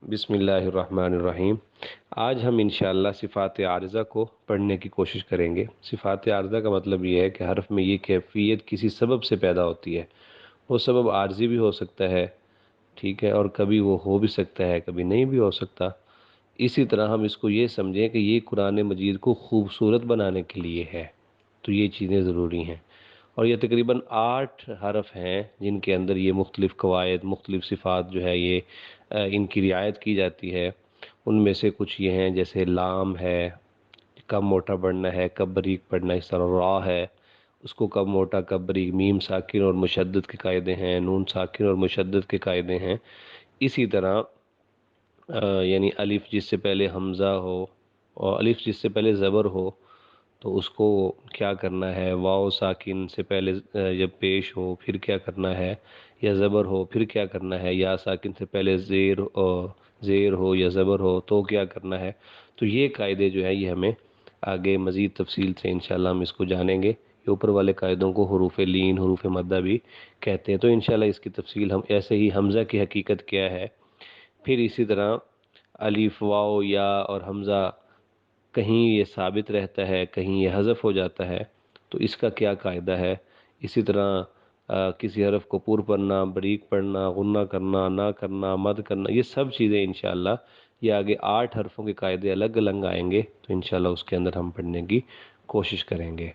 बिस्मिल्लाहिर्रहमानिर्रहीम। आज हम इंशाअल्लाह सिफ़ात आर्ज़ा को पढ़ने की कोशिश करेंगे। सिफ़ात आर्ज़ा का मतलब ये है कि हर्फ में ये कैफ़ियत किसी सबब से पैदा होती है। वो सबब आर्ज़ी भी हो सकता है, ठीक है, और कभी वो हो भी सकता है, कभी नहीं भी हो सकता। इसी तरह हम इसको ये समझें कि ये कुरान मजीद को खूबसूरत बनाने के लिए है, तो ये चीज़ें ज़रूरी हैं। और ये तकरीबन 8 हरफ हैं जिनके अंदर ये मुख्तलिफ़ कवायद, मुख्तलिफ़ सिफ़ात जो है ये इनकी रियायत की जाती है। उनमें से कुछ ये हैं, जैसे लाम है, कब मोटा पढ़ना है, कब बरीक पढ़ना है। इस तरह रा है, उसको कब मोटा कब बरीक। मीम साकिन और मुशद्दद के कायदे हैं, नून साकिन और मुशद्दद के कायदे हैं। इसी तरह यानी अलिफ जिससे पहले हमज़ा हो और अलिफ जिससे पहले ज़बर हो तो उसको क्या करना है। वाव साकिन से पहले जब पेश हो फिर क्या करना है, या ज़बर हो फिर क्या करना है। या साकिन से पहले ज़ेर हो या ज़बर हो तो क्या करना है। तो ये कायदे जो है ये हमें आगे मज़ीद तफसील से इंशाल्लाह हम इसको जानेंगे। ये ऊपर वाले कायदों को हरूफ लीन, हरूफ मद्दा भी कहते हैं। तो इंशाल्लाह इसकी तफसील हम ऐसे ही हमज़ा की हकीकत क्या है, फिर इसी तरह अलिफ वाव या और हमज़ा कहीं ये साबित रहता है, कहीं ये हज़फ हो जाता है, तो इसका क्या कायदा है। इसी तरह किसी हरफ को पुर पढ़ना, बरीक पढ़ना, गुन्ना करना, ना करना, मद करना, ये सब चीज़ें इंशाअल्लाह ये आगे 8 हरफों के कायदे अलग अलग आएंगे, तो इंशाअल्लाह उसके अंदर हम पढ़ने की कोशिश करेंगे।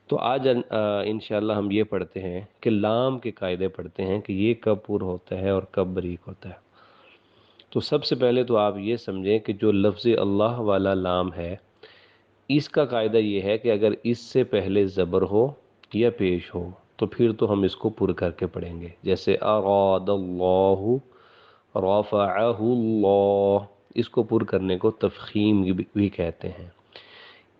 तो आज इंशाअल्लाह हम ये पढ़ते हैं कि लाम के कायदे पढ़ते हैं कि ये कब पुर होता है और कब बरीक होता है। तो सबसे पहले तो आप ये समझें कि जो लफ्ज़ अल्लाह वाला लाम है, इसका कायदा ये है कि अगर इससे पहले ज़बर हो या पेश हो तो फिर तो हम इसको पुर करके पढ़ेंगे। जैसे अरादल्लाहु, रफ़अहुल्लाह, इसको पुर करने को तफ़ख़ीम भी कहते हैं।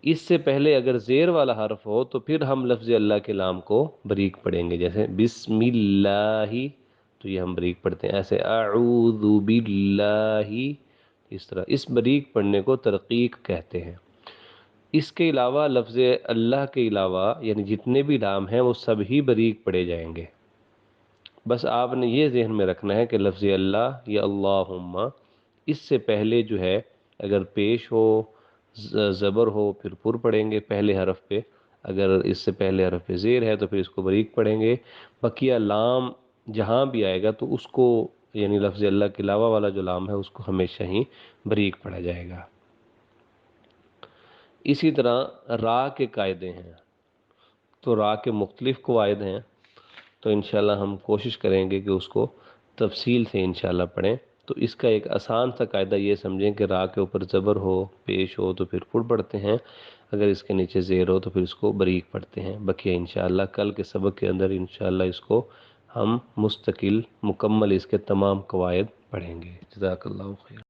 इससे पहले अगर ज़ेर वाला हर्फ हो तो फिर हम लफ्ज़ अल्लाह के लाम को बरीक पढ़ेंगे। जैसे बिस्मिल्लाही, तो ये हम बरीक पढ़ते हैं। ऐसे अऊज़ु बिल्लाही, इस तरह इस बरीक पढ़ने को तरकीक कहते हैं। इसके अलावा लफ्ज़ अल्लाह के अलावा यानी जितने भी नाम हैं वो सभी बरीक पढ़े जाएंगे। बस आपने ये जहन में रखना है कि लफ्ज़ अल्लाह या अल्लाहुम्मा, इससे पहले जो है अगर पेश हो, ज़बर हो, फिर पुर पढ़ेंगे पहले हरफ पे। अगर इससे पहले हरफ पे ज़ेर है तो फिर इसको बरीक पढ़ेंगे। बकिया लाम जहाँ भी आएगा तो उसको यानी लफ्ज़ अल्लाह के अलावा वाला जो लाम है उसको हमेशा ही बरीक पढ़ा जाएगा। इसी तरह रा के कायदे हैं, तो रा के मुख्तलिफ़ कवायद हैं, तो इंशाल्लाह हम कोशिश करेंगे कि उसको तफसील से इंशाल्लाह पढ़ें। तो इसका एक आसान सा कायदा ये समझें कि रा के ऊपर ज़बर हो, पेश हो तो फिर पुर पढ़ते हैं। अगर इसके नीचे ज़ेर हो तो फिर इसको बरीक पढ़ते हैं। बकिया इंशाल्लाह कल के सबक के अंदर इंशाल्लाह इसको हम मुस्तकिल मुकम्मल इसके तमाम कवायद पढ़ेंगे। जज़ाकल्लाहु खैर।